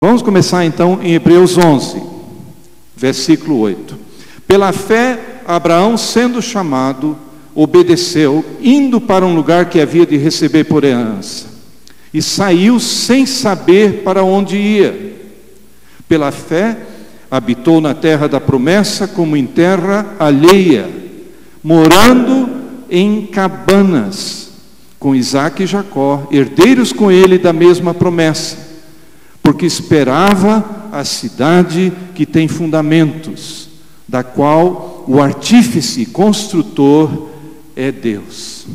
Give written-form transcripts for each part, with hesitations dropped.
Vamos começar então em Hebreus 11, versículo 8. Pela fé, Abraão, sendo chamado, obedeceu, indo para um lugar que havia de receber por herança, e saiu sem saber para onde ia. Pela fé, habitou na terra da promessa como em terra alheia, morando em cabanas, com Isaque e Jacó, herdeiros com ele da mesma promessa, porque esperava a cidade que tem fundamentos, da qual o artífice e construtor é Deus.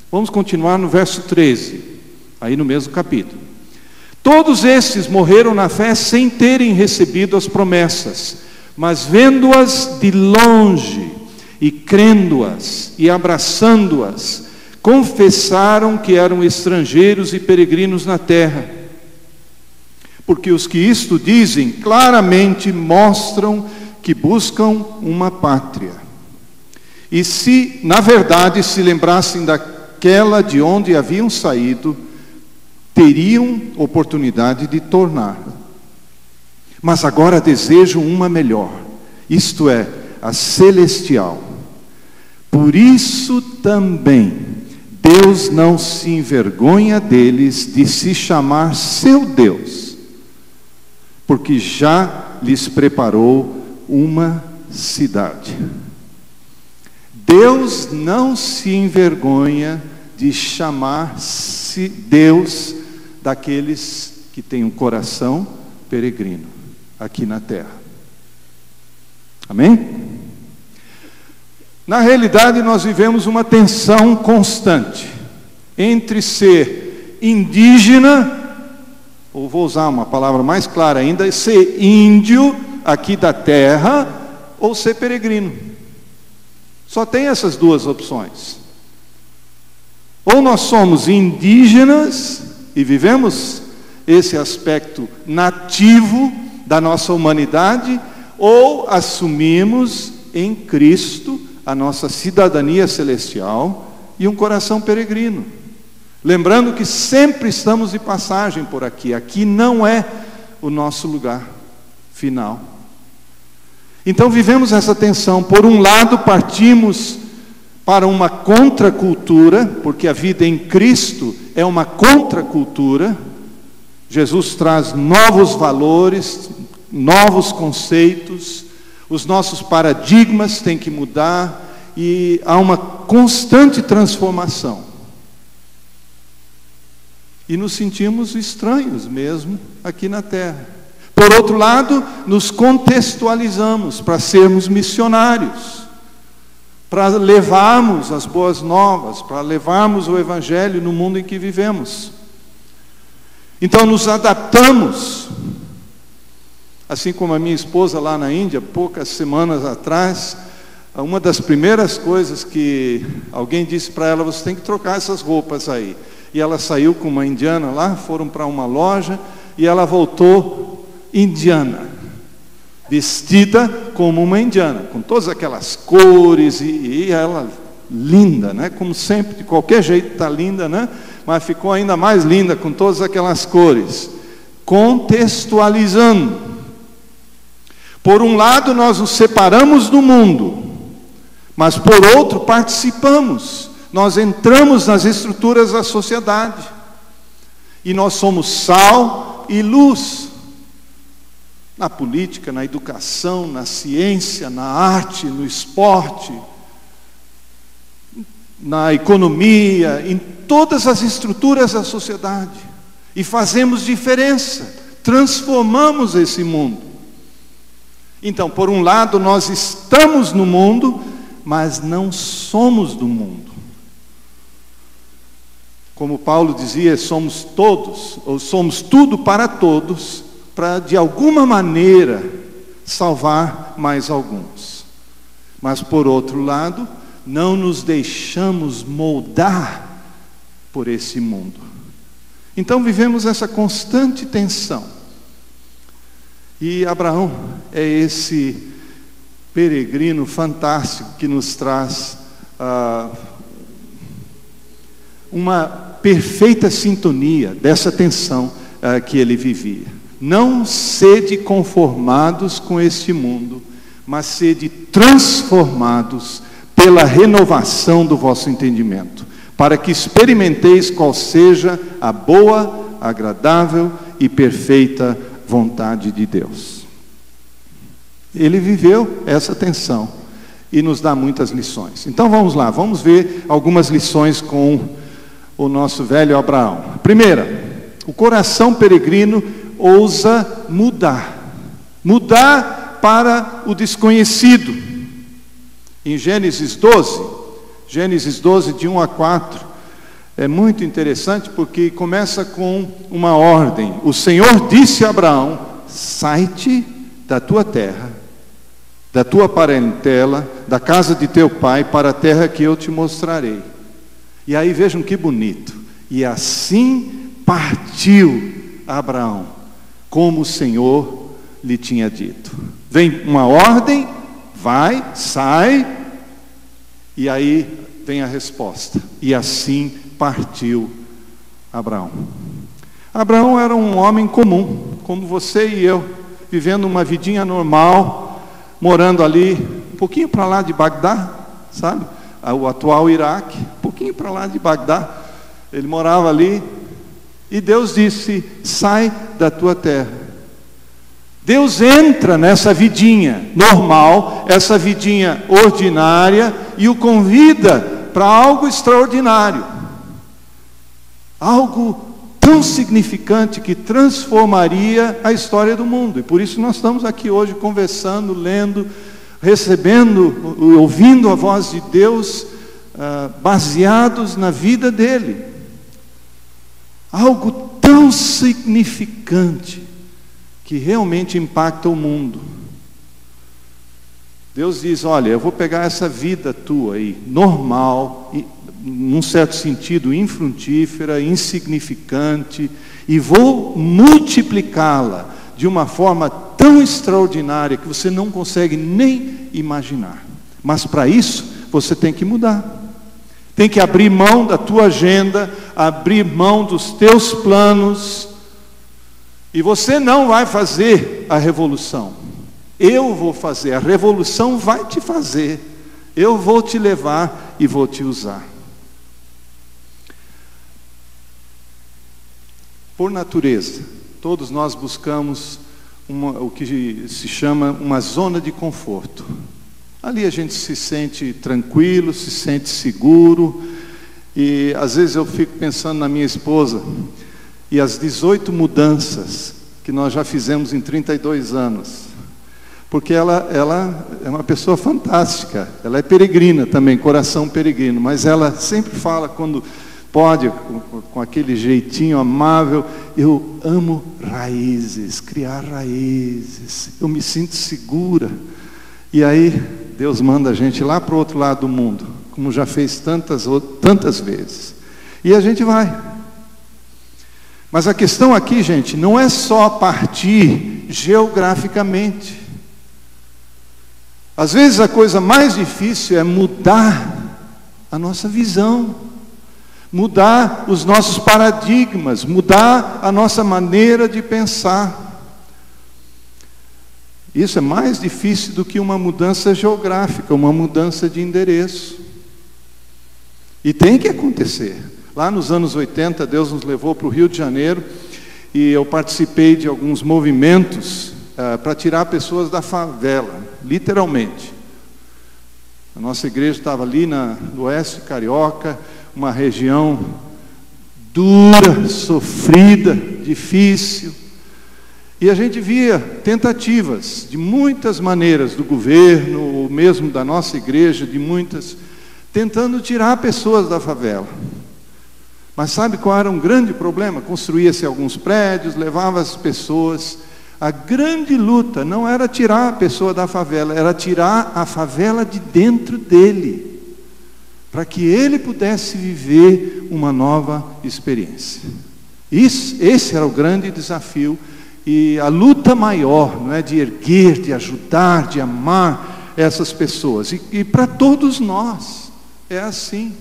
Vamos continuar no verso 13, aí no mesmo capítulo. Todos estes morreram na fé sem terem recebido as promessas, mas vendo-as de longe e crendo-as e abraçando-as, confessaram que eram estrangeiros e peregrinos na terra. Porque os que isto dizem claramente mostram que buscam uma pátria. E se, na verdade, se lembrassem daquela de onde haviam saído, teriam oportunidade de tornar. Mas agora desejam uma melhor, isto é, a celestial. Por isso também Deus não se envergonha deles de se chamar seu Deus, porque já lhes preparou uma cidade. Deus não se envergonha de chamar-se Deus daqueles que têm um coração peregrino aqui na terra. Amém? Na realidade, nós vivemos uma tensão constante entre ser indígena, ou vou usar uma palavra mais clara ainda, ser índio aqui da terra, ou ser peregrino. Só tem essas duas opções. Ou nós somos indígenas e vivemos esse aspecto nativo da nossa humanidade, ou assumimos em Cristo a nossa cidadania celestial e um coração peregrino. Lembrando que sempre estamos de passagem por aqui. Aqui não é o nosso lugar final. Então vivemos essa tensão. Por um lado, partimos para uma contracultura, porque a vida em Cristo é uma contracultura. Jesus traz novos valores, novos conceitos, os nossos paradigmas têm que mudar e há uma constante transformação. E nos sentimos estranhos mesmo aqui na terra. Por outro lado, nos contextualizamos para sermos missionários, para levarmos as boas novas, para levarmos o Evangelho no mundo em que vivemos. Então nos adaptamos. Assim como a minha esposa lá na Índia, poucas semanas atrás, uma das primeiras coisas que alguém disse para ela: você tem que trocar essas roupas aí. E ela saiu com uma indiana lá, foram para uma loja, e ela voltou indiana, vestida como uma indiana, com todas aquelas cores, e ela linda, né? Como sempre, de qualquer jeito está linda, né? Mas ficou ainda mais linda com todas aquelas cores, contextualizando. Por um lado, nós nos separamos do mundo, mas por outro, participamos. Nós entramos nas estruturas da sociedade. E nós somos sal e luz. Na política, na educação, na ciência, na arte, no esporte, na economia, em todas as estruturas da sociedade. E fazemos diferença. Transformamos esse mundo. Então, por um lado, nós estamos no mundo, mas não somos do mundo. Como Paulo dizia, somos todos, ou somos tudo para todos, para de alguma maneira salvar mais alguns. Mas por outro lado, não nos deixamos moldar por esse mundo. Então vivemos essa constante tensão. E Abraão é esse peregrino fantástico que nos traz uma perfeita sintonia dessa tensão que ele vivia. não sede conformados com este mundo, mas sede transformados pela renovação do vosso entendimento, para que experimenteis qual seja a boa, agradável e perfeita vontade de Deus. Ele viveu essa tensão e nos dá muitas lições. Então vamos lá, vamos ver algumas lições com o nosso velho Abraão. Primeira, o coração peregrino ousa mudar para o desconhecido. Em Gênesis 12, de 1 a 4, é muito interessante porque começa com uma ordem. O Senhor disse a Abraão: sai-te da tua terra, da tua parentela, da casa de teu pai, para a terra que eu te mostrarei. E aí vejam que bonito. E assim partiu Abraão, como o Senhor lhe tinha dito. Vem uma ordem, vai, sai, e aí vem a resposta. E assim partiu Abraão. Abraão era um homem comum, como você e eu, vivendo uma vidinha normal, morando ali, um pouquinho para lá de Bagdá, sabe? O atual Iraque, um pouquinho para lá de Bagdá. Ele morava ali, e Deus disse: sai da tua terra. Deus entra nessa vidinha normal, essa vidinha ordinária, e o convida para algo extraordinário. Algo tão significante que transformaria a história do mundo. E por isso nós estamos aqui hoje conversando, lendo, recebendo, ouvindo a voz de Deus, baseados na vida dele. Algo tão significante que realmente impacta o mundo. Deus diz: olha, eu vou pegar essa vida tua aí, normal, num certo sentido infrutífera, insignificante, e vou multiplicá-la de uma forma tão extraordinária que você não consegue nem imaginar. Mas para isso você tem que mudar. Tem que abrir mão da tua agenda, abrir mão dos teus planos. E você não vai fazer a revolução. Eu vou fazer. A revolução vai te fazer. Eu vou te levar e vou te usar. Por natureza, todos nós buscamos o que se chama uma zona de conforto. Ali a gente se sente tranquilo, se sente seguro. E às vezes eu fico pensando na minha esposa e as 18 mudanças que nós já fizemos em 32 anos. Porque ela é uma pessoa fantástica. Ela é peregrina também, coração peregrino. Mas ela sempre fala, quando pode, com aquele jeitinho amável: eu amo raízes, criar raízes. Eu me sinto segura. E aí Deus manda a gente lá para o outro lado do mundo, como já fez tantas vezes. E a gente vai. Mas a questão aqui, gente, não é só partir geograficamente. Às vezes a coisa mais difícil é mudar a nossa visão, mudar os nossos paradigmas, mudar a nossa maneira de pensar. Isso é mais difícil do que uma mudança geográfica, uma mudança de endereço. E tem que acontecer. Lá nos anos 80, Deus nos levou para o Rio de Janeiro, e eu participei de alguns movimentos para tirar pessoas da favela, literalmente. A nossa igreja estava ali no oeste carioca, uma região dura, sofrida, difícil. E a gente via tentativas de muitas maneiras do governo, ou mesmo da nossa igreja, tentando tirar pessoas da favela. Mas sabe qual era um grande problema? Construía-se alguns prédios, levava as pessoas. A grande luta não era tirar a pessoa da favela, era tirar a favela de dentro dele, para que ele pudesse viver uma nova experiência. Esse era o grande desafio. E a luta maior, não é, de erguer, de ajudar, de amar essas pessoas. E para todos nós é assim.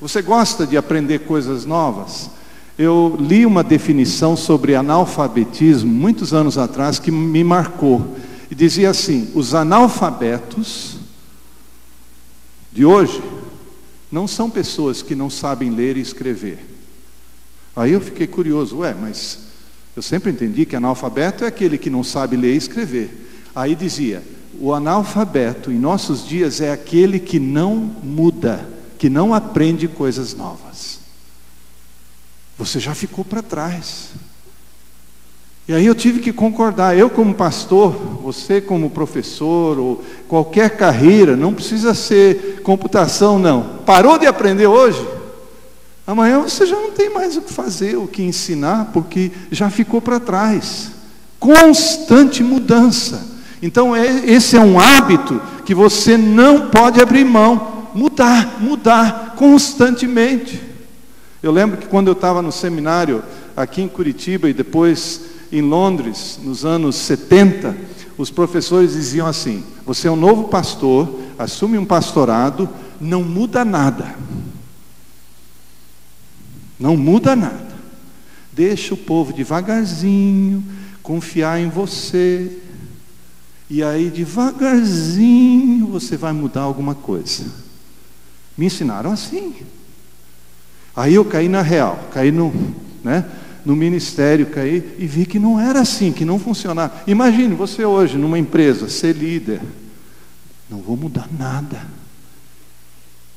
Você gosta de aprender coisas novas? Eu li uma definição sobre analfabetismo muitos anos atrás que me marcou. E dizia assim: os analfabetos de hoje não são pessoas que não sabem ler e escrever. Aí eu fiquei curioso, mas eu sempre entendi que analfabeto é aquele que não sabe ler e escrever. Aí dizia: o analfabeto em nossos dias é aquele que não muda, que não aprende coisas novas. Você já ficou para trás. E aí eu tive que concordar. Eu como pastor, você como professor, ou qualquer carreira, não precisa ser computação não. Parou de aprender hoje? Amanhã você já não tem mais o que fazer, o que ensinar, porque já ficou para trás. Constante mudança. Então esse é um hábito que você não pode abrir mão. Mudar constantemente. Eu lembro que quando eu estava no seminário aqui em Curitiba e depois em Londres, nos anos 70, os professores diziam assim: você é um novo pastor, assume um pastorado, não muda nada. Não muda nada. Deixa o povo devagarzinho confiar em você. E aí devagarzinho você vai mudar alguma coisa. Me ensinaram assim. Aí eu caí na real, caí no ministério, caí e vi que não era assim, que não funcionava. Imagine você hoje numa empresa, ser líder. Não vou mudar nada.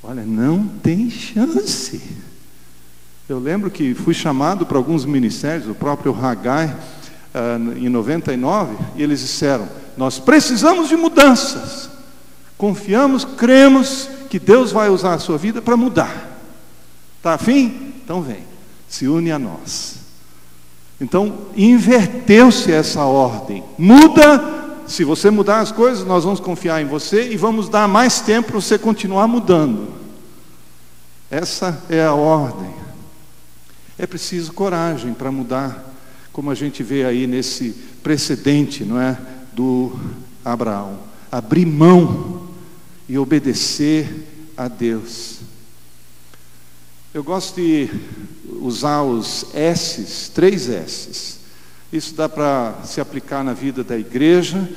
Olha, não tem chance. Eu lembro que fui chamado para alguns ministérios, o próprio Haggai, em 99, e eles disseram: nós precisamos de mudanças. Confiamos, cremos que Deus vai usar a sua vida para mudar. Está afim? Então vem, se une a nós. Então, inverteu-se essa ordem. Muda, se você mudar as coisas, nós vamos confiar em você e vamos dar mais tempo para você continuar mudando. Essa é a ordem. É preciso coragem para mudar, como a gente vê aí nesse precedente, não é, do Abraão. Abrir mão e obedecer a Deus. Eu gosto de usar os S's, 3 S's. Isso dá para se aplicar na vida da igreja,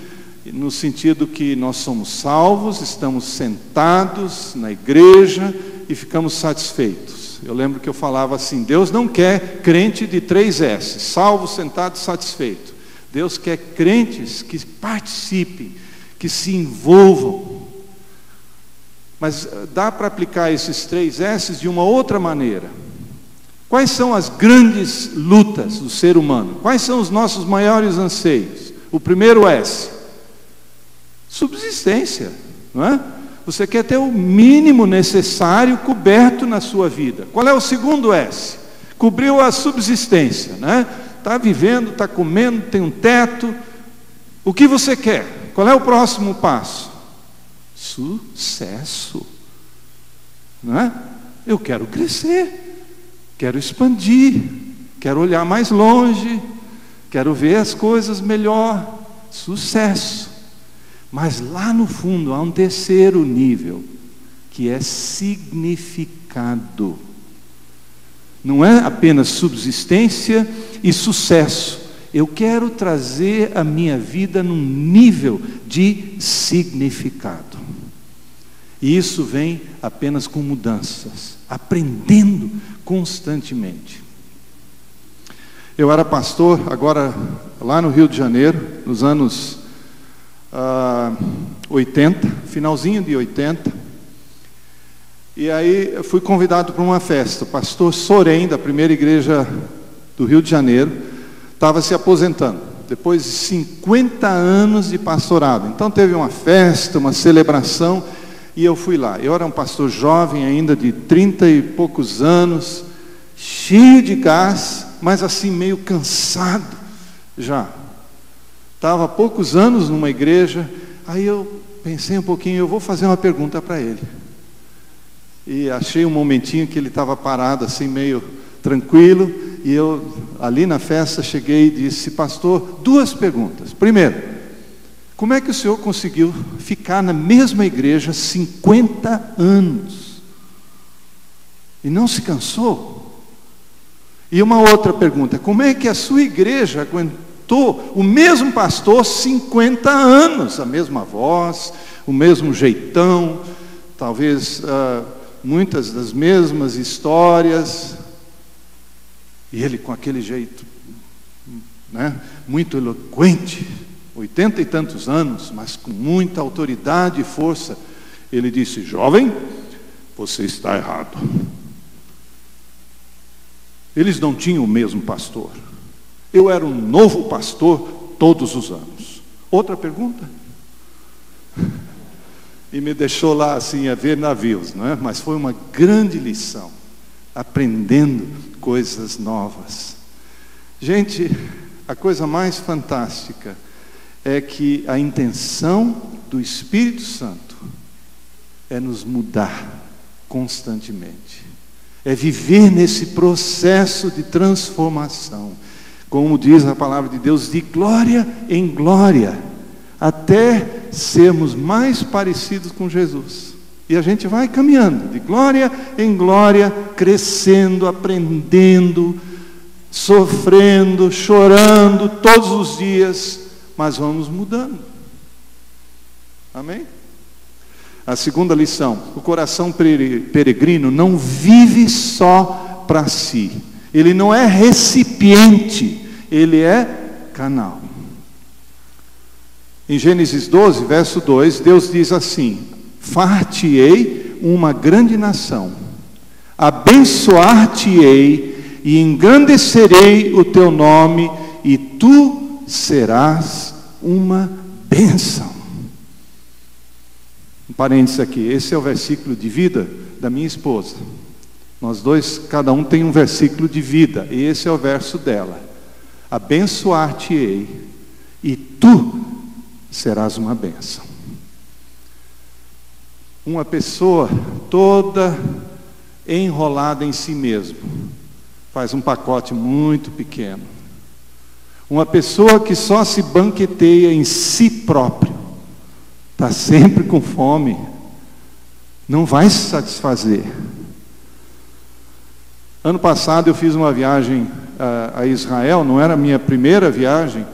no sentido que nós somos salvos, estamos sentados na igreja e ficamos satisfeitos. Eu lembro que eu falava assim: Deus não quer crente de 3 S's, salvo, sentado, satisfeito. Deus quer crentes que participem, que se envolvam. Mas dá para aplicar esses 3 S's de uma outra maneira. Quais são as grandes lutas do ser humano? Quais são os nossos maiores anseios? O primeiro S: subsistência, não é? Você quer ter o mínimo necessário coberto na sua vida. Qual é o segundo S? Cobriu a subsistência, né? Está vivendo, está comendo, tem um teto. O que você quer? Qual é o próximo passo? Sucesso, não é? Eu quero crescer, quero expandir, quero olhar mais longe, quero ver as coisas melhor. Sucesso. Mas lá no fundo há um terceiro nível, que é significado. Não é apenas subsistência e sucesso. Eu quero trazer a minha vida num nível de significado. E isso vem apenas com mudanças, aprendendo constantemente. Eu era pastor agora lá no Rio de Janeiro, nos anos 80, finalzinho de 80. E aí eu fui convidado para uma festa. O pastor Sorém, da primeira igreja do Rio de Janeiro, estava se aposentando, depois de 50 anos de pastorado. Então teve uma festa, uma celebração, e eu fui lá. Eu era um pastor jovem ainda, de 30 e poucos anos, cheio de gás, mas assim meio cansado já. Estava há poucos anos numa igreja. Aí eu pensei um pouquinho, eu vou fazer uma pergunta para ele. E achei um momentinho que ele estava parado assim, meio tranquilo. E eu, ali na festa, cheguei e disse: pastor, 2 perguntas. Primeiro, como é que o senhor conseguiu ficar na mesma igreja 50 anos? E não se cansou? E uma outra pergunta: como é que a sua igreja aguentou o mesmo pastor 50 anos? A mesma voz, o mesmo jeitão, talvez muitas das mesmas histórias, e ele com aquele jeito, né, muito eloquente, 80 e tantos anos, mas com muita autoridade e força. Ele disse: jovem, você está errado. Eles não tinham o mesmo pastor. Eu era um novo pastor todos os anos. Outra pergunta? E me deixou lá assim a ver navios, não é? Mas foi uma grande lição, aprendendo coisas novas. Gente, a coisa mais fantástica é que a intenção do Espírito Santo é nos mudar constantemente, é viver nesse processo de transformação, como diz a palavra de Deus, de glória em glória, até sermos mais parecidos com Jesus. E a gente vai caminhando de glória em glória, crescendo, aprendendo, sofrendo, chorando todos os dias, mas vamos mudando. Amém? A segunda lição: o coração peregrino não vive só para si. Ele não é recipiente, ele é canal. Em Gênesis 12, verso 2, Deus diz assim: far-te-ei uma grande nação, abençoar-te-ei e engrandecerei o teu nome, e tu serás uma bênção. Um parênteses aqui, esse é o versículo de vida da minha esposa. Nós dois, cada um tem um versículo de vida, e esse é o verso dela: abençoar-te-ei e tu serás uma bênção. Uma pessoa toda enrolada em si mesmo faz um pacote muito pequeno. Uma pessoa que só se banqueteia em si próprio, está sempre com fome, não vai se satisfazer. Ano passado eu fiz uma viagem a Israel, não era a minha primeira viagem,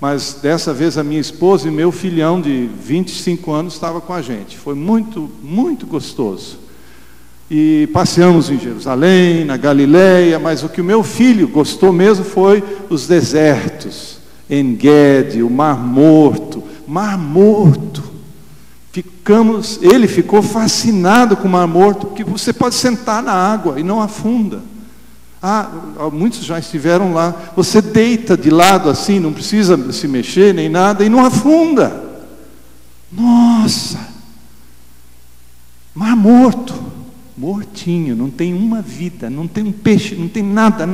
mas dessa vez a minha esposa e meu filhão de 25 anos estavam com a gente. Foi muito, muito gostoso. E passeamos em Jerusalém, na Galileia, mas o que o meu filho gostou mesmo foi os desertos, En-Gedi, o Mar Morto. Mar Morto. Ele ficou fascinado com o Mar Morto, porque você pode sentar na água e não afunda. Muitos já estiveram lá. Você deita de lado assim, não precisa se mexer nem nada, e não afunda. Nossa! Mar Morto. Mortinho, não tem uma vida, não tem um peixe, não tem nada.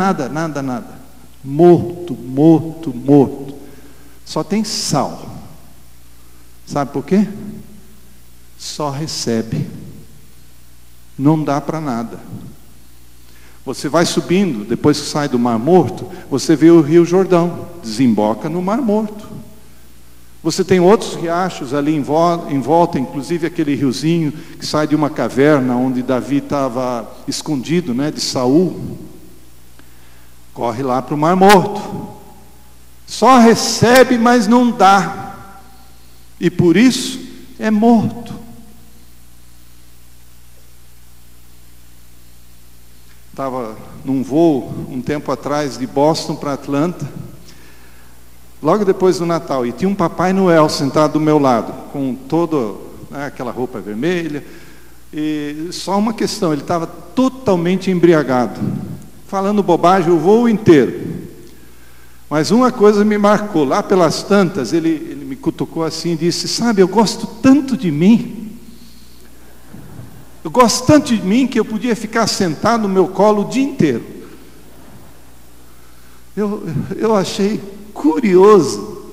Morto. Só tem sal. Sabe por quê? Só recebe. Não dá para nada. Você vai subindo, depois que sai do Mar Morto, você vê o Rio Jordão, desemboca no Mar Morto. Você tem outros riachos ali em volta, inclusive aquele riozinho que sai de uma caverna onde Davi estava escondido, né, de Saul. Corre lá para o Mar Morto. Só recebe, mas não dá. E por isso é morto. Estava num voo um tempo atrás de Boston para Atlanta, logo depois do Natal, e tinha um Papai Noel sentado do meu lado, com toda aquela roupa vermelha, e só uma questão: ele estava totalmente embriagado, falando bobagem o voo inteiro. Mas uma coisa me marcou: lá pelas tantas, ele me cutucou assim e disse: sabe, eu gosto tanto de mim, que eu podia ficar sentado no meu colo o dia inteiro. Eu achei curioso.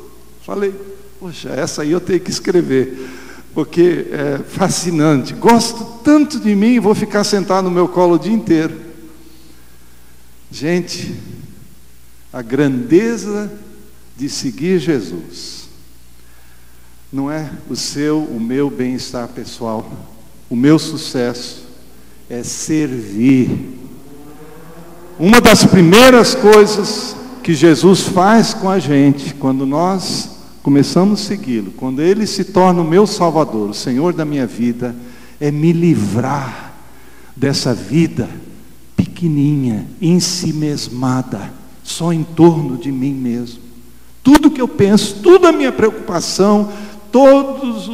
Falei: poxa, essa aí eu tenho que escrever, porque é fascinante. Gosto tanto de mim e vou ficar sentado no meu colo o dia inteiro. Gente, a grandeza de seguir Jesus não é o meu bem-estar pessoal, o meu sucesso, é servir. uma das primeiras coisas que Jesus faz com a gente, quando nós começamos a segui-lo, quando Ele se torna o meu Salvador, o Senhor da minha vida, é me livrar dessa vida pequenininha, ensimesmada, só em torno de mim mesmo. Tudo que eu penso, toda a minha preocupação, todos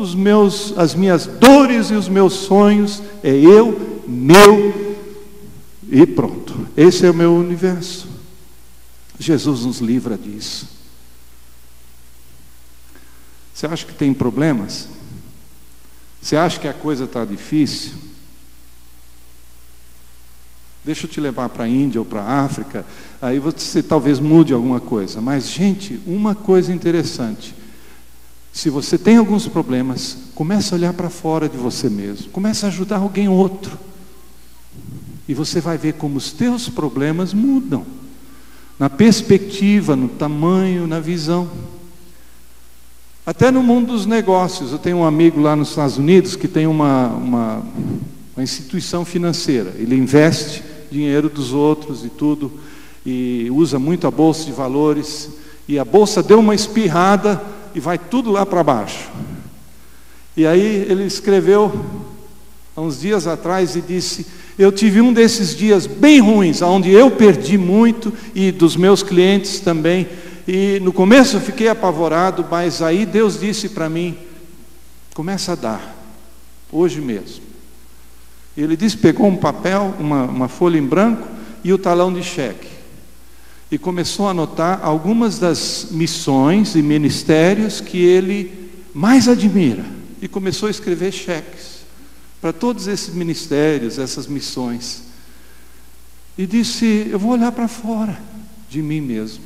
as minhas dores e os meus sonhos, é eu, meu, e pronto. Esse é o meu universo. Jesus nos livra disso. Você acha que tem problemas? Você acha que a coisa está difícil? Deixa eu te levar para a Índia ou para a África, aí você talvez mude alguma coisa. Mas, gente, uma coisa interessante. Se você tem alguns problemas, comece a olhar para fora de você mesmo. Comece a ajudar alguém outro. E você vai ver como os teus problemas mudam. Na perspectiva, no tamanho, na visão. Até no mundo dos negócios. Eu tenho um amigo lá nos Estados Unidos que tem uma instituição financeira. Ele investe dinheiro dos outros e tudo, e usa muito a bolsa de valores, e a bolsa deu uma espirrada e vai tudo lá para baixo. E aí ele escreveu há uns dias atrás e disse: eu tive um desses dias bem ruins, onde eu perdi muito, e dos meus clientes também, e no começo eu fiquei apavorado, mas aí Deus disse para mim: começa a dar, hoje mesmo. Ele disse, pegou um papel, uma folha em branco e o talão de cheque, e começou a anotar algumas das missões e ministérios que ele mais admira, e começou a escrever cheques para todos esses ministérios, essas missões, e disse: eu vou olhar para fora de mim mesmo.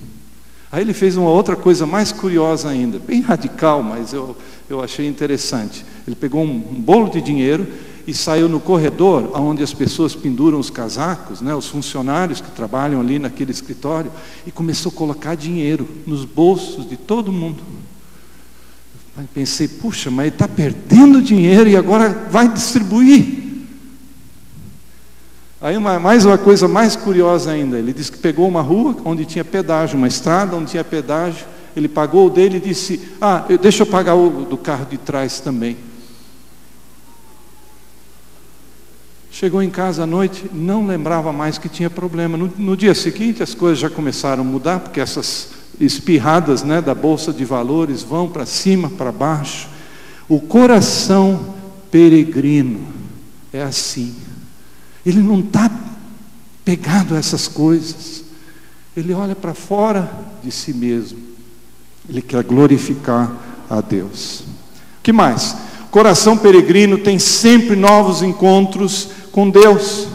Aí ele fez uma outra coisa mais curiosa ainda, bem radical, mas eu achei interessante. Ele pegou um bolo de dinheiro e saiu no corredor, onde as pessoas penduram os casacos, né, os funcionários que trabalham ali naquele escritório, e começou a colocar dinheiro nos bolsos de todo mundo. Aí pensei, puxa, mas ele está perdendo dinheiro e agora vai distribuir. Aí mais uma coisa mais curiosa ainda, ele disse que pegou uma rua onde tinha pedágio, uma estrada onde tinha pedágio, ele pagou o dele e disse: deixa eu pagar o do carro de trás também. Chegou em casa à noite, não lembrava mais que tinha problema. No dia seguinte as coisas já começaram a mudar, porque essas espirradas, né, da bolsa de valores vão para cima, para baixo. O coração peregrino é assim. Ele não está pegado a essas coisas. Ele olha para fora de si mesmo. Ele quer glorificar a Deus. O que mais? O coração peregrino tem sempre novos encontros com Deus.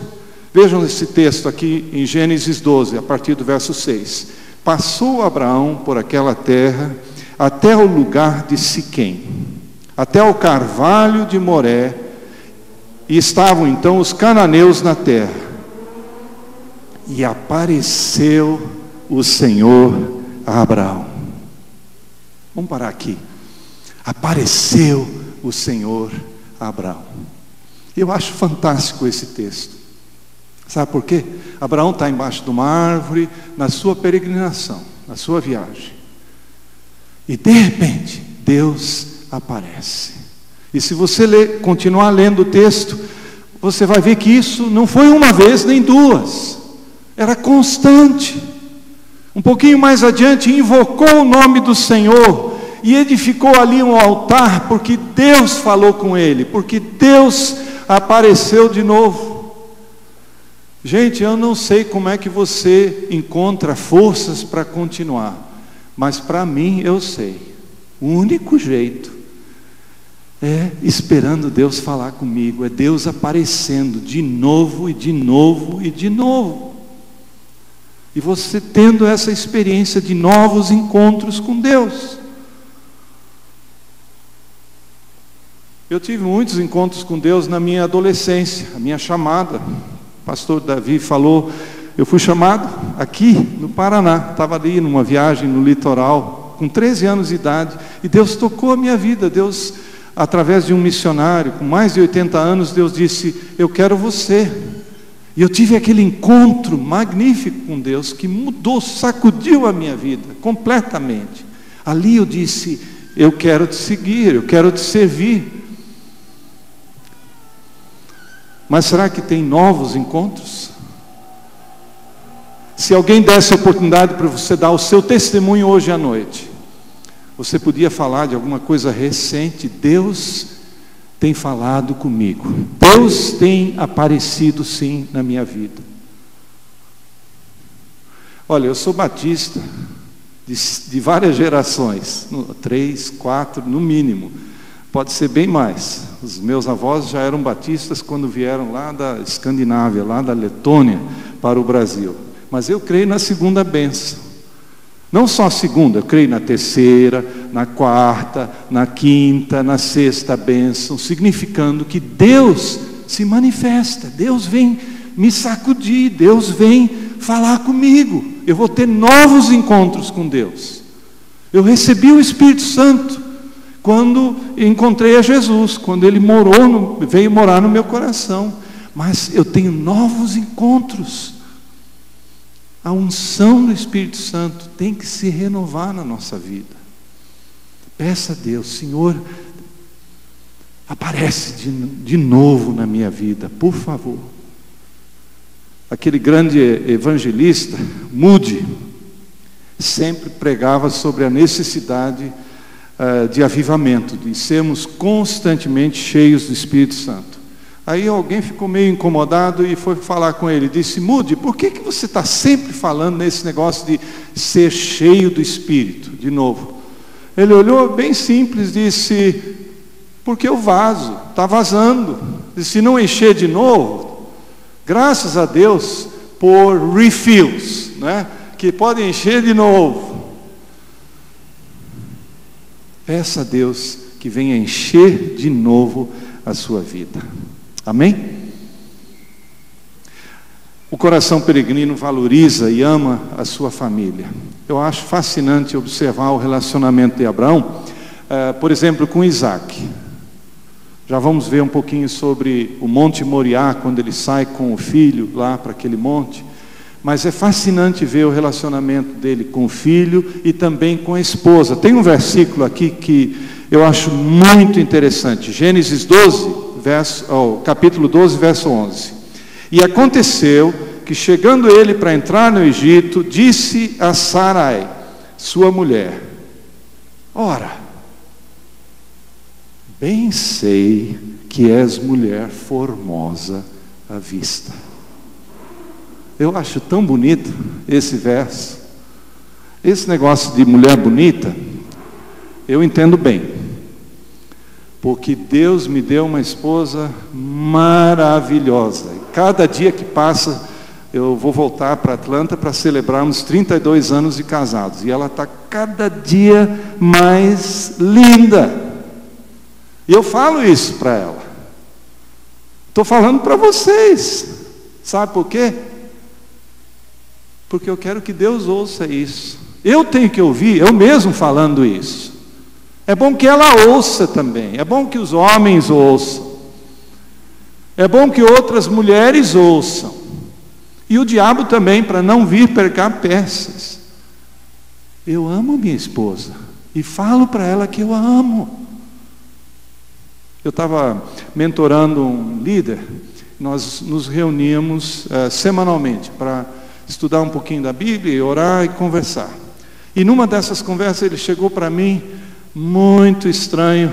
Vejam esse texto aqui em Gênesis 12, a partir do verso 6. Passou Abraão por aquela terra até o lugar de Siquém, até o carvalho de Moré, e estavam então os cananeus na terra. E apareceu o Senhor a Abraão. Vamos parar aqui. Apareceu o Senhor a Abraão. Eu acho fantástico esse texto. Sabe por quê? Abraão está embaixo de uma árvore, na sua peregrinação, na sua viagem. E de repente, Deus aparece. E se você continuar lendo o texto, você vai ver que isso não foi uma vez nem duas. Era constante. Um pouquinho mais adiante, invocou o nome do Senhor e edificou ali um altar, porque Deus falou com ele, porque Deus apareceu de novo. Gente, eu não sei como é que você encontra forças para continuar, mas para mim eu sei. O único jeito é esperando Deus falar comigo, é Deus aparecendo de novo e de novo e de novo. E você tendo essa experiência de novos encontros com Deus. Eu tive muitos encontros com Deus na minha adolescência, a minha chamada. O pastor Davi falou, eu fui chamado aqui no Paraná, estava ali numa viagem no litoral, com 13 anos de idade, e Deus tocou a minha vida. Deus, através de um missionário com mais de 80 anos, Deus disse: eu quero você. E eu tive aquele encontro magnífico com Deus que mudou, sacudiu a minha vida completamente. Ali eu disse: eu quero te seguir, eu quero te servir. Mas será que tem novos encontros? Se alguém desse a oportunidade para você dar o seu testemunho hoje à noite, você podia falar de alguma coisa recente. Deus tem falado comigo, Deus tem aparecido sim na minha vida. Olha, eu sou batista de várias gerações, 3, 4 no mínimo, pode ser bem mais. Os meus avós já eram batistas quando vieram lá da Escandinávia, lá da Letônia para o Brasil. Mas eu creio na segunda bênção. Não só a segunda, eu creio na terceira, na quarta, na quinta, na sexta bênção, significando que Deus se manifesta, Deus vem me sacudir, Deus vem falar comigo. Eu vou ter novos encontros com Deus. Eu recebi o Espírito Santo quando encontrei a Jesus, quando Ele veio morar no meu coração. Mas eu tenho novos encontros. A unção do Espírito Santo tem que se renovar na nossa vida. Peça a Deus: Senhor, aparece de novo na minha vida, por favor. Aquele grande evangelista, Moody, sempre pregava sobre a necessidade de avivamento, de sermos constantemente cheios do Espírito Santo. Aí alguém ficou meio incomodado e foi falar com ele, disse: Moody, por que você está sempre falando nesse negócio de ser cheio do Espírito, de novo? Ele olhou bem simples, disse: porque eu vazo, está vazando. Disse: se não encher de novo, graças a Deus por refills, né? Que podem encher de novo. Peça a Deus que venha encher de novo a sua vida. Amém? O coração peregrino valoriza e ama a sua família. Eu acho fascinante observar o relacionamento de Abraão, por exemplo, com Isaac. Já vamos ver um pouquinho sobre o Monte Moriá, quando ele sai com o filho lá para aquele monte. Mas é fascinante ver o relacionamento dele com o filho e também com a esposa. Tem um versículo aqui que eu acho muito interessante. Gênesis 12, capítulo 12, verso 11. E aconteceu que, chegando ele para entrar no Egito, disse a Sarai, sua mulher: ora, bem sei que és mulher formosa à vista. Eu acho tão bonito esse verso. Esse negócio de mulher bonita, eu entendo bem. Porque Deus me deu uma esposa maravilhosa. Cada dia que passa, eu vou voltar para Atlanta para celebrarmos 32 anos de casados. E ela está cada dia mais linda. E eu falo isso para ela. Estou falando para vocês. Sabe por quê? Porque eu quero que Deus ouça isso. Eu tenho que ouvir, eu mesmo falando isso. É bom que ela ouça também. É bom que os homens ouçam. É bom que outras mulheres ouçam. E o diabo também, para não vir percar peças. Eu amo minha esposa. E falo para ela que eu a amo. Eu estava mentorando um líder. Nós nos reuníamos semanalmente para estudar um pouquinho da Bíblia, orar e conversar. E numa dessas conversas ele chegou para mim, muito estranho,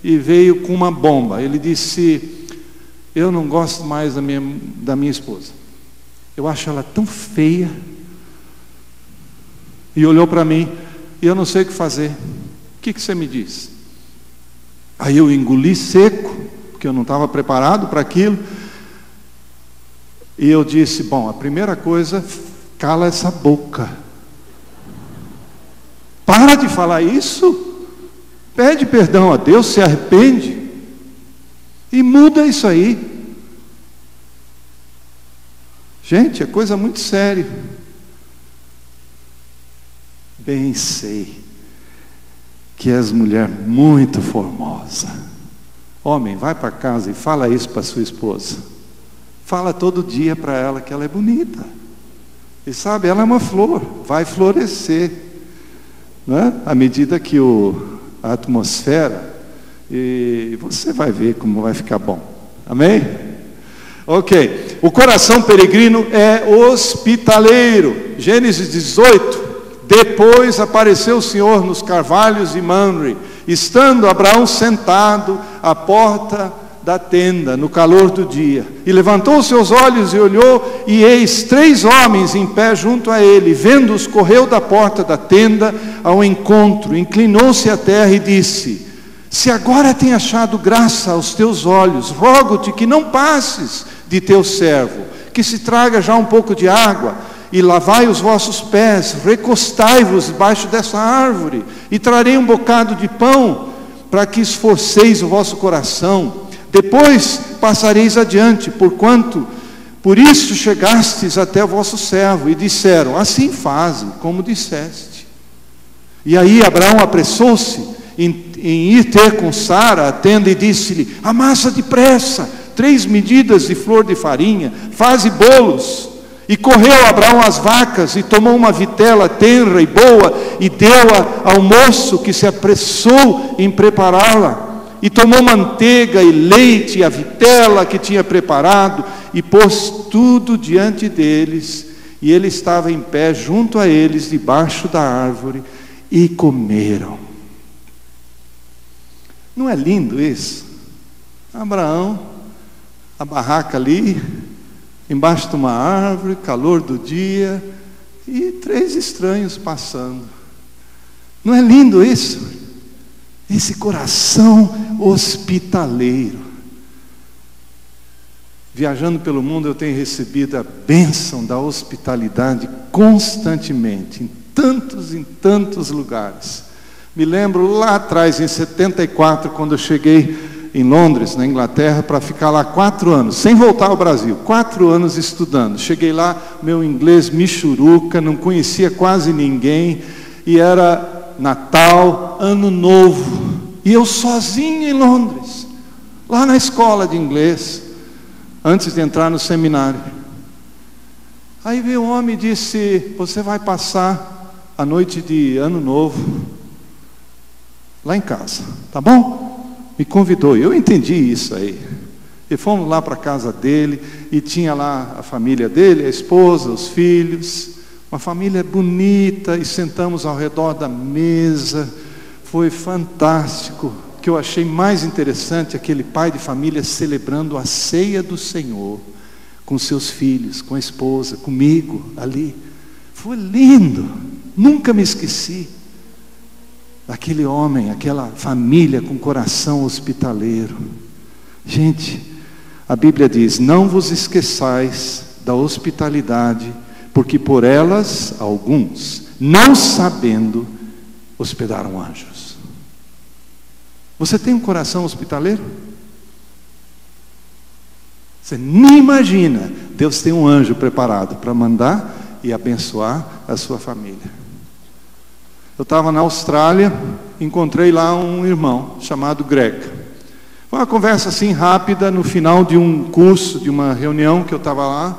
e veio com uma bomba. Ele disse: eu não gosto mais da minha esposa. Eu acho ela tão feia. E olhou para mim, e eu não sei o que fazer. O que você me diz? Aí eu engoli seco, porque eu não estava preparado para aquilo. E eu disse: bom, a primeira coisa, cala essa boca. Para de falar isso. Pede perdão a Deus, se arrepende. E muda isso aí. Gente, é coisa muito séria. Bem sei que és mulher muito formosa. Homem, vai para casa e fala isso para sua esposa. Fala todo dia para ela que ela é bonita. E sabe, ela é uma flor, vai florescer, né? À medida que a atmosfera, e você vai ver como vai ficar bom. Amém? Ok. O coração peregrino é hospitaleiro. Gênesis 18. Depois apareceu o Senhor nos carvalhos de Mamre, estando Abraão sentado à porta da tenda, no calor do dia. E levantou os seus olhos e olhou, e eis 3 homens em pé junto a ele. Vendo-os, correu da porta da tenda ao encontro, inclinou-se à terra e disse: se agora tem achado graça aos teus olhos, rogo-te que não passes de teu servo, que se traga já um pouco de água, e lavai os vossos pés, recostai-vos debaixo dessa árvore, e trarei um bocado de pão, para que esforceis o vosso coração. Depois passareis adiante, por isso chegastes até o vosso servo. E disseram: assim faze, como disseste. E aí Abraão apressou-se em ir ter com Sara a tenda, e disse-lhe: amassa depressa 3 medidas de flor de farinha, faze bolos. E correu Abraão às vacas, e tomou uma vitela tenra e boa, e deu-a ao moço, que se apressou em prepará-la. E tomou manteiga e leite, e a vitela que tinha preparado, e pôs tudo diante deles. E ele estava em pé junto a eles, debaixo da árvore, e comeram. Não é lindo isso? Abraão, a barraca ali, embaixo de uma árvore, calor do dia, e 3 estranhos passando. Não é lindo isso? Esse coração hospitaleiro. Viajando pelo mundo, eu tenho recebido a bênção da hospitalidade constantemente, em tantos lugares. Me lembro lá atrás, em 74, quando eu cheguei em Londres, na Inglaterra, para ficar lá 4 anos, sem voltar ao Brasil, 4 anos estudando. Cheguei lá, meu inglês michuruca, não conhecia quase ninguém, e era Natal, Ano Novo, e eu sozinho em Londres, lá na escola de inglês, antes de entrar no seminário. Aí veio um homem e disse: você vai passar a noite de Ano Novo lá em casa, tá bom? Me convidou, eu entendi isso aí. E fomos lá para a casa dele, e tinha lá a família dele, a esposa, os filhos, uma família bonita, e sentamos ao redor da mesa. Foi fantástico. O que eu achei mais interessante, aquele pai de família celebrando a ceia do Senhor, com seus filhos, com a esposa, comigo ali. Foi lindo, nunca me esqueci daquele homem, aquela família com coração hospitaleiro. Gente, a Bíblia diz: não vos esqueçais da hospitalidade, porque por elas alguns, não sabendo, hospedaram anjos. Você tem um coração hospitaleiro? Você nem imagina, Deus tem um anjo preparado para mandar e abençoar a sua família. Eu estava na Austrália, encontrei lá um irmão chamado Greg. Foi uma conversa assim rápida, no final de um curso, de uma reunião que eu estava lá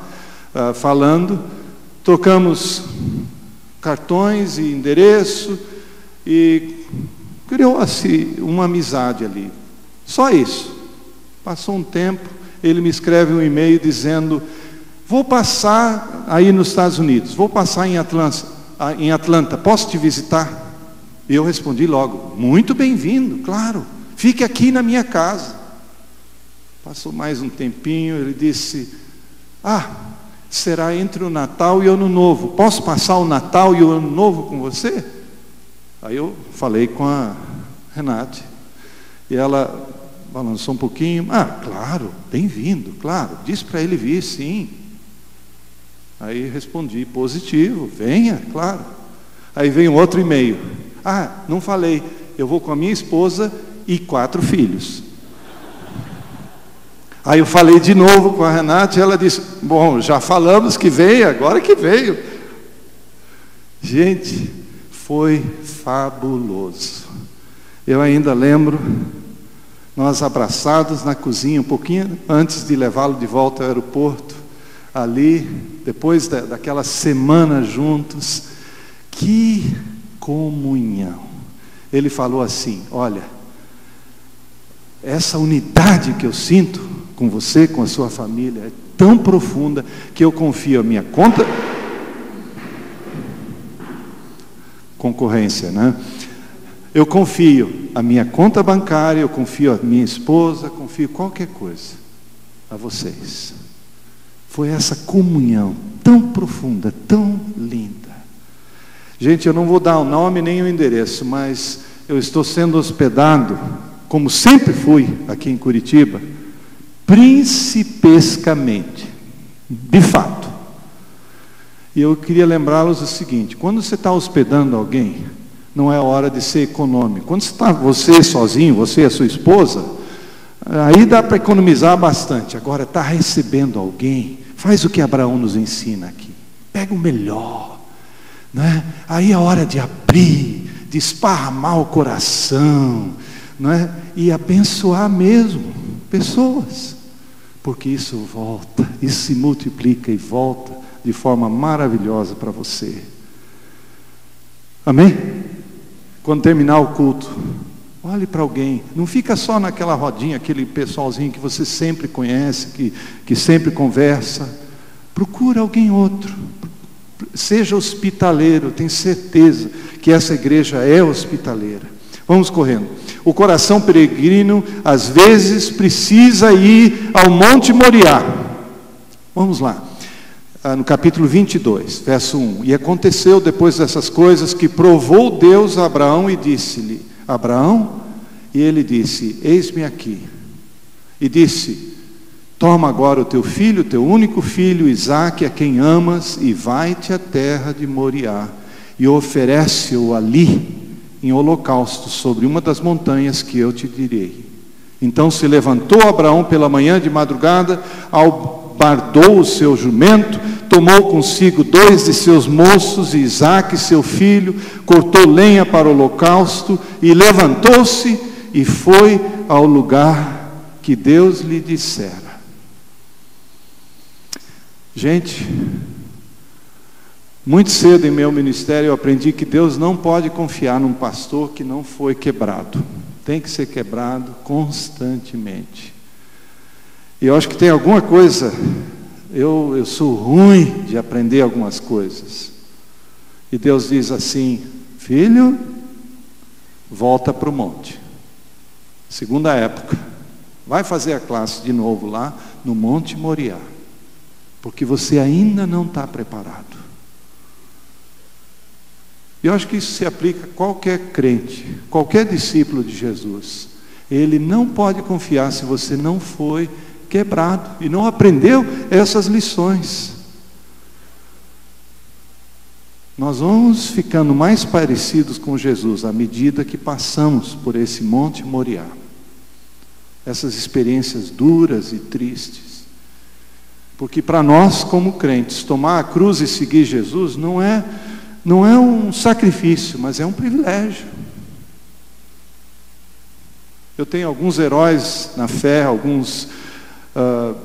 falando. Trocamos cartões e endereço, e criou-se uma amizade ali. Só isso. Passou um tempo, ele me escreve um e-mail dizendo: vou passar aí nos Estados Unidos, vou passar em Atlanta, posso te visitar? E eu respondi logo: muito bem-vindo, claro, fique aqui na minha casa. Passou mais um tempinho, ele disse: será entre o Natal e o Ano Novo, posso passar o Natal e o Ano Novo com você? Aí eu falei com a Renate, e ela balançou um pouquinho: claro, bem-vindo, claro, disse para ele vir, sim. Aí respondi: positivo, venha, claro. Aí veio um outro e-mail: não falei, eu vou com a minha esposa e 4 filhos. Aí eu falei de novo com a Renate, e ela disse: bom, já falamos que veio, agora que veio. Gente, foi fabuloso. Eu ainda lembro, nós abraçados na cozinha, um pouquinho antes de levá-lo de volta ao aeroporto, ali, depois daquela semana juntos, que comunhão. Ele falou assim: olha, essa unidade que eu sinto com você, com a sua família, é tão profunda que eu confio a minha conta, concorrência, né? Eu confio a minha conta bancária, eu confio a minha esposa, confio qualquer coisa a vocês. Foi essa comunhão tão profunda, tão linda. Gente, eu não vou dar o nome nem o endereço, mas eu estou sendo hospedado, como sempre fui aqui em Curitiba, principescamente, de fato. E eu queria lembrá-los o seguinte: quando você está hospedando alguém, não é hora de ser econômico. Quando você está você sozinho, você e a sua esposa, aí dá para economizar bastante. Agora, está recebendo alguém, faz o que Abraão nos ensina aqui. Pega o melhor, né? Aí é hora de abrir, de esparramar o coração, né? E abençoar mesmo pessoas. Porque isso volta, isso se multiplica e volta de forma maravilhosa para você. Amém? Quando terminar o culto, olhe para alguém, não fica só naquela rodinha, aquele pessoalzinho que você sempre conhece, que sempre conversa. Procura alguém outro, seja hospitaleiro, tenho certeza que essa igreja é hospitaleira. Vamos correndo. O coração peregrino às vezes precisa ir ao Monte Moriá. Vamos lá. No capítulo 22, verso 1. E aconteceu depois dessas coisas que provou Deus a Abraão e disse-lhe: Abraão, e ele disse: eis-me aqui. E disse: toma agora o teu filho, teu único filho, Isaque, a quem amas, e vai-te à terra de Moriá, e oferece-o ali em holocausto sobre uma das montanhas que eu te direi. Então se levantou Abraão pela manhã de madrugada, albardou o seu jumento, tomou consigo 2 de seus moços, e Isaque, seu filho, cortou lenha para o holocausto, e levantou-se e foi ao lugar que Deus lhe dissera. Gente, muito cedo em meu ministério eu aprendi que Deus não pode confiar num pastor que não foi quebrado. Tem que ser quebrado constantemente. E eu acho que tem alguma coisa, eu sou ruim de aprender algumas coisas. E Deus diz assim: filho, volta para o monte. Segunda época, vai fazer a classe de novo lá no Monte Moriá, porque você ainda não está preparado. E eu acho que isso se aplica a qualquer crente, qualquer discípulo de Jesus. Ele não pode confiar se você não foi quebrado e não aprendeu essas lições. Nós vamos ficando mais parecidos com Jesus à medida que passamos por esse Monte Moriá. Essas experiências duras e tristes. Porque para nós, como crentes, tomar a cruz e seguir Jesus não é um sacrifício, mas é um privilégio. Eu tenho alguns heróis na fé, alguns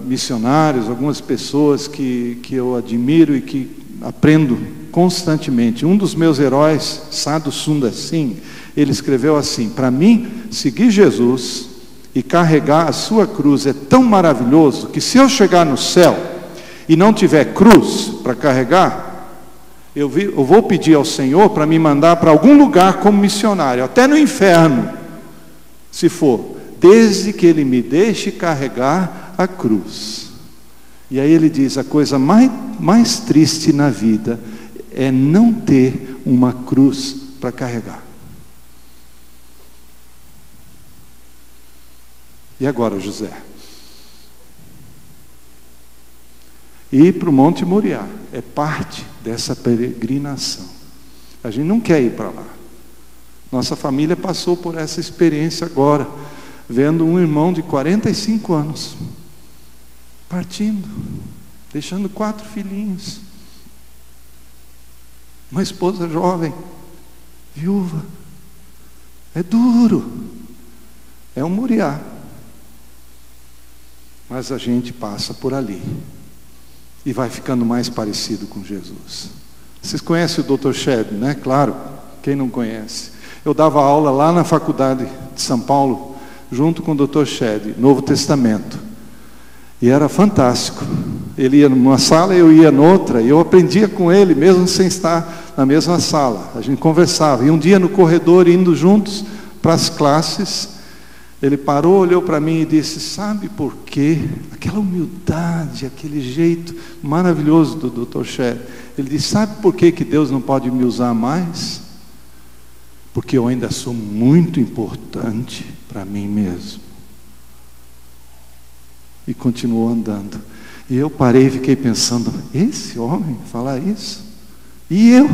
missionários, algumas pessoas que eu admiro e que aprendo constantemente. Um dos meus heróis, Sadhu Sundar Singh, ele escreveu assim: para mim, seguir Jesus e carregar a sua cruz é tão maravilhoso que se eu chegar no céu e não tiver cruz para carregar, eu vou pedir ao Senhor para me mandar para algum lugar como missionário, até no inferno, se for, desde que Ele me deixe carregar a cruz. E aí ele diz: a coisa mais triste na vida é não ter uma cruz para carregar. E agora, José? Ir para o Monte Moriá é parte dessa peregrinação. A gente não quer ir para lá. Nossa família passou por essa experiência agora, vendo um irmão de 45 anos partindo, deixando 4 filhinhos, uma esposa jovem, viúva. É duro, é um Moriá, mas a gente passa por ali e vai ficando mais parecido com Jesus. Vocês conhecem o Dr. Shedd, né? Claro, quem não conhece. Eu dava aula lá na faculdade de São Paulo, junto com o Dr. Shedd, Novo Testamento. E era fantástico. Ele ia numa sala, eu ia noutra, e eu aprendia com ele, mesmo sem estar na mesma sala. A gente conversava. E um dia no corredor, indo juntos para as classes, ele parou, olhou para mim e disse: sabe por quê? Aquela humildade, aquele jeito maravilhoso do Dr. Shedd. Ele disse: sabe por quê que Deus não pode me usar mais? Porque eu ainda sou muito importante para mim mesmo. E continuou andando. E eu parei e fiquei pensando: esse homem falar isso? E eu?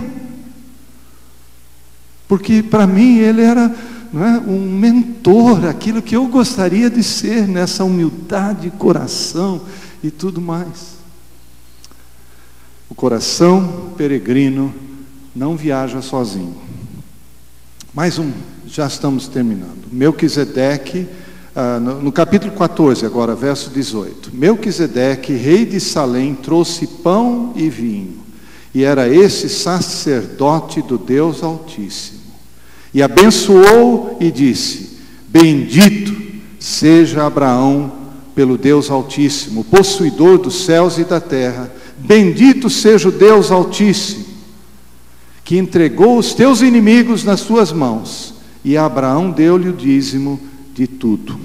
Porque para mim ele era, não é, um mentor, aquilo que eu gostaria de ser, nessa humildade, coração e tudo mais. O coração peregrino não viaja sozinho. Mais um, já estamos terminando. Melquisedeque, no capítulo 14 agora, verso 18. Melquisedeque, rei de Salém, trouxe pão e vinho, e era esse sacerdote do Deus Altíssimo. E abençoou e disse: bendito seja Abraão pelo Deus Altíssimo, possuidor dos céus e da terra. Bendito seja o Deus Altíssimo, que entregou os teus inimigos nas tuas mãos. E Abraão deu-lhe o dízimo de tudo.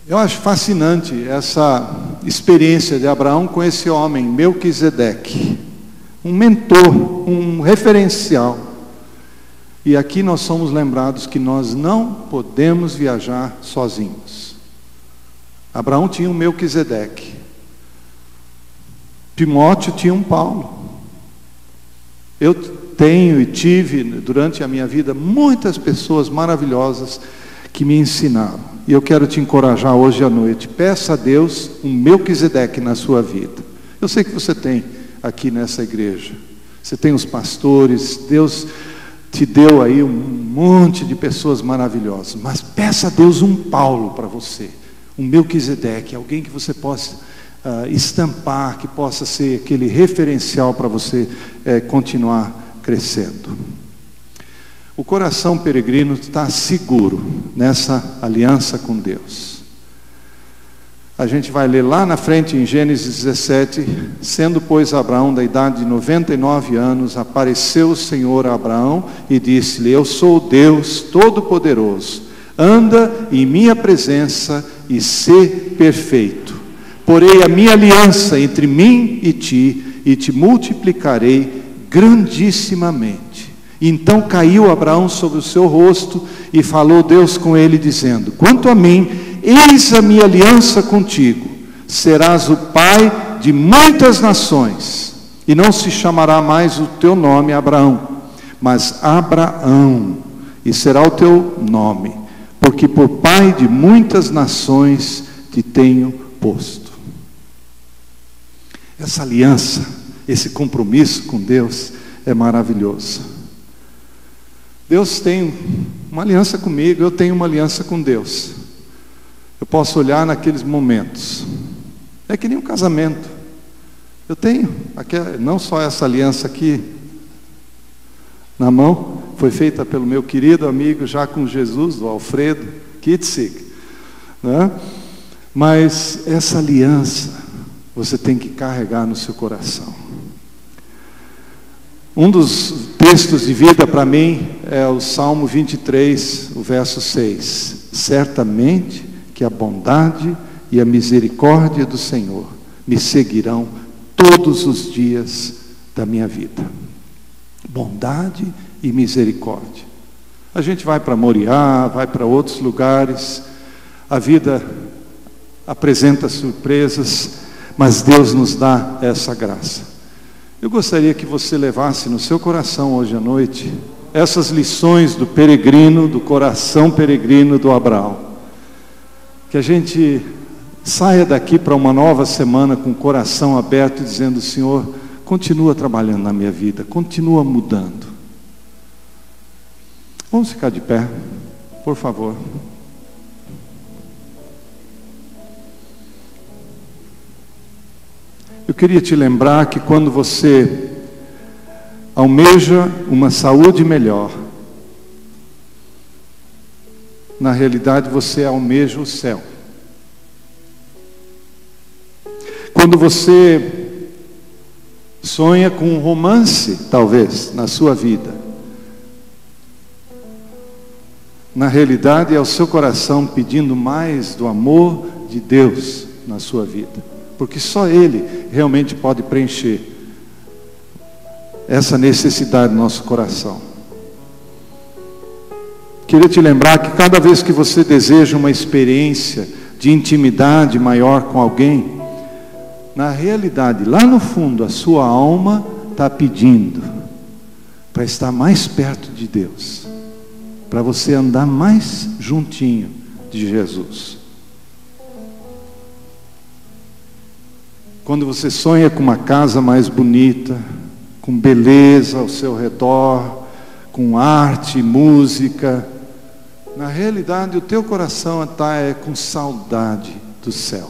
Eu acho fascinante essa experiência de Abraão com esse homem, Melquisedeque. Um mentor, um referencial. E aqui nós somos lembrados que nós não podemos viajar sozinhos. Abraão tinha um Melquisedeque. Timóteo tinha um Paulo. Eu tenho e tive durante a minha vida muitas pessoas maravilhosas que me ensinaram. E eu quero te encorajar hoje à noite. Peça a Deus um Melquisedeque na sua vida. Eu sei que você tem aqui nessa igreja. Você tem os pastores, Deus te deu aí um monte de pessoas maravilhosas. Mas peça a Deus um Paulo para você. Um Melquisedeque, alguém que você possa estampar, que possa ser aquele referencial para você continuar crescendo. O coração peregrino está seguro nessa aliança com Deus. A gente vai ler lá na frente em Gênesis 17: sendo pois Abraão da idade de 99 anos, apareceu o Senhor a Abraão e disse-lhe: eu sou Deus Todo-Poderoso, anda em minha presença e sê perfeito. Porei a minha aliança entre mim e te multiplicarei grandissimamente. Então caiu Abraão sobre o seu rosto e falou Deus com ele, dizendo: quanto a mim, eis a minha aliança contigo, serás o pai de muitas nações, e não se chamará mais o teu nome Abraão, mas Abraão, e será o teu nome, porque por pai de muitas nações te tenho posto. Essa aliança, esse compromisso com Deus é maravilhoso. Deus tem uma aliança comigo, eu tenho uma aliança com Deus. Eu posso olhar naqueles momentos. É que nem um casamento. Eu tenho, não só essa aliança aqui na mão, foi feita pelo meu querido amigo já com Jesus, o Alfredo Kitzig, né? Mas essa aliança você tem que carregar no seu coração. Um dos textos de vida para mim é o Salmo 23, o verso 6. Certamente que a bondade e a misericórdia do Senhor me seguirão todos os dias da minha vida. Bondade e misericórdia. A gente vai para Moriá, vai para outros lugares, a vida apresenta surpresas, mas Deus nos dá essa graça. Eu gostaria que você levasse no seu coração hoje à noite essas lições do peregrino, do coração peregrino do Abraão. Que a gente saia daqui para uma nova semana com o coração aberto, dizendo: Senhor, continua trabalhando na minha vida, continua mudando. Vamos ficar de pé, por favor. queria te lembrar que quando você almeja uma saúde melhor, na realidade você almeja o céu. Quando você sonha com um romance, talvez, na sua vida, na realidade é o seu coração pedindo mais do amor de Deus na sua vida, porque só Ele realmente pode preencher essa necessidade do nosso coração. Queria te lembrar que cada vez que você deseja uma experiência de intimidade maior com alguém, na realidade, lá no fundo, a sua alma está pedindo para estar mais perto de Deus, para você andar mais juntinho de Jesus. Quando você sonha com uma casa mais bonita, com beleza ao seu redor, com arte, música, na realidade o teu coração está com saudade do céu,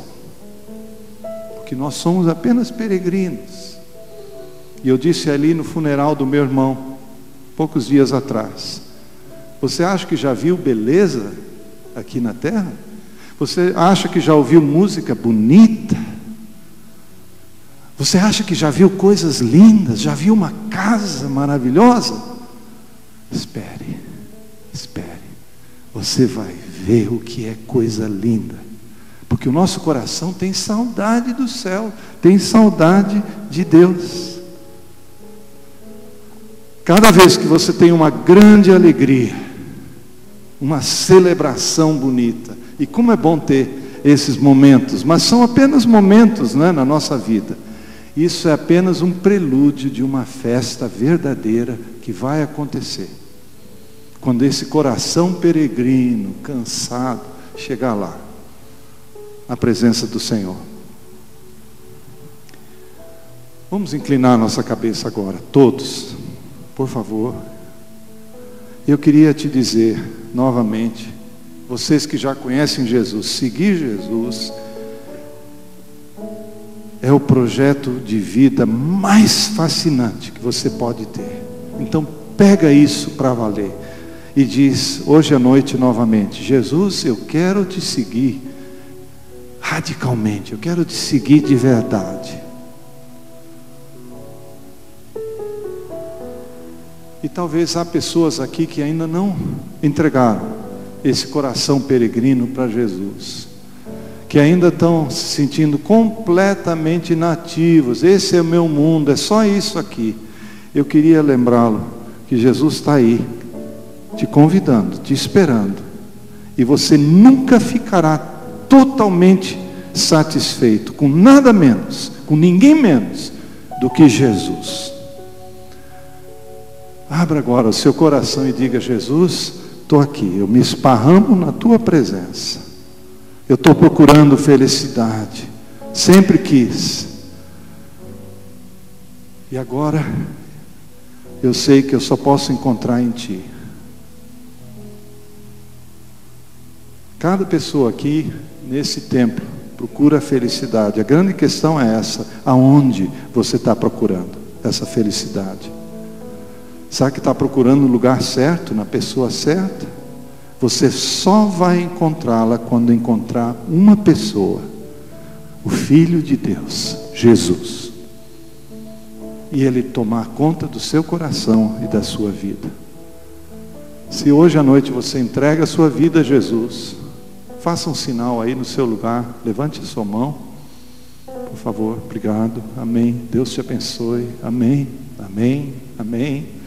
porque nós somos apenas peregrinos. E eu disse ali no funeral do meu irmão, poucos dias atrás: você acha que já viu beleza aqui na terra? Você acha que já ouviu música bonita? Você acha que já viu coisas lindas? Já viu uma casa maravilhosa? Espere, espere. Você vai ver o que é coisa linda. Porque o nosso coração tem saudade do céu, tem saudade de Deus. Cada vez que você tem uma grande alegria, uma celebração bonita, e como é bom ter esses momentos, mas são apenas momentos, né, na nossa vida. Isso é apenas um prelúdio de uma festa verdadeira que vai acontecer quando esse coração peregrino, cansado, chegar lá, na presença do Senhor. Vamos inclinar nossa cabeça agora, todos, por favor. Eu queria te dizer novamente, vocês que já conhecem Jesus, seguir Jesus é o projeto de vida mais fascinante que você pode ter. Então pega isso para valer e diz hoje à noite novamente: Jesus, eu quero te seguir radicalmente, eu quero te seguir de verdade. E talvez há pessoas aqui que ainda não entregaram esse coração peregrino para Jesus, que ainda estão se sentindo completamente inativos. Esse é o meu mundo, é só isso aqui. Eu queria lembrá-lo que Jesus está aí, te convidando, te esperando, e você nunca ficará totalmente satisfeito com nada menos, com ninguém menos do que Jesus. Abra agora o seu coração e diga: Jesus, estou aqui, eu me esparramo na tua presença, eu estou procurando felicidade, sempre quis, e agora eu sei que eu só posso encontrar em ti. Cada pessoa aqui nesse templo procura a felicidade. A grande questão é essa: aonde você está procurando essa felicidade? Será que está procurando no lugar certo, na pessoa certa? Você só vai encontrá-la quando encontrar uma pessoa, o Filho de Deus, Jesus, e Ele tomar conta do seu coração e da sua vida. Se hoje à noite você entrega a sua vida a Jesus, faça um sinal aí no seu lugar, levante a sua mão, por favor. Obrigado, amém, Deus te abençoe, amém, amém, amém.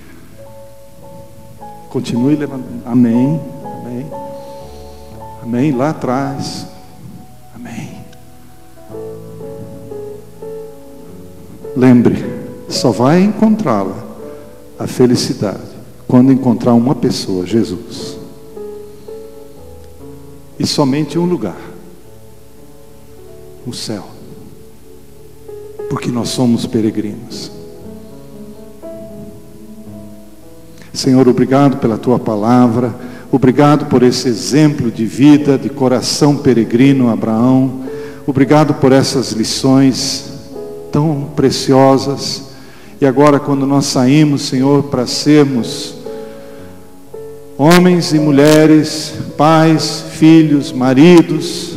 Continue levantando, amém, amém, amém, lá atrás, amém. Lembre, só vai encontrá-la, a felicidade, quando encontrar uma pessoa, Jesus. E somente um lugar, o céu, porque nós somos peregrinos. Senhor, obrigado pela tua palavra, obrigado por esse exemplo de vida, de coração peregrino, Abraão. Obrigado por essas lições tão preciosas. E agora, quando nós saímos, Senhor, para sermos homens e mulheres, pais, filhos, maridos,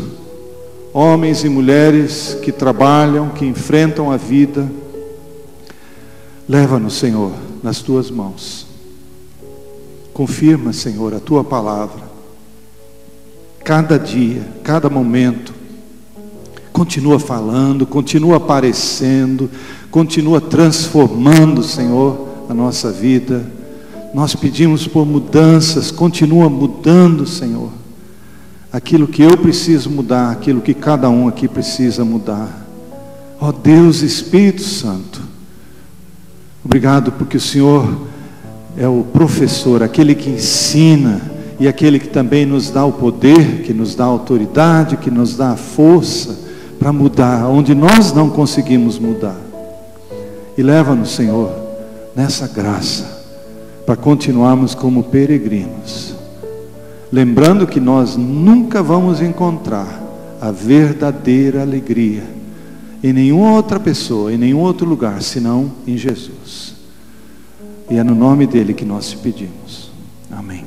homens e mulheres que trabalham, que enfrentam a vida, leva-nos, Senhor, nas Tuas mãos. Confirma, Senhor, a Tua palavra. Cada dia, cada momento, continua falando, continua aparecendo, continua transformando, Senhor, a nossa vida. Nós pedimos por mudanças, continua mudando, Senhor. Aquilo que eu preciso mudar, aquilo que cada um aqui precisa mudar. Ó Deus, Espírito Santo, obrigado porque o Senhor é o professor, aquele que ensina, e aquele que também nos dá o poder, que nos dá a autoridade, que nos dá a força para mudar, onde nós não conseguimos mudar. E leva-nos, Senhor, nessa graça, para continuarmos como peregrinos, lembrando que nós nunca vamos encontrar a verdadeira alegria em nenhuma outra pessoa, em nenhum outro lugar, senão em Jesus. E é no nome dele que nós te pedimos. Amém.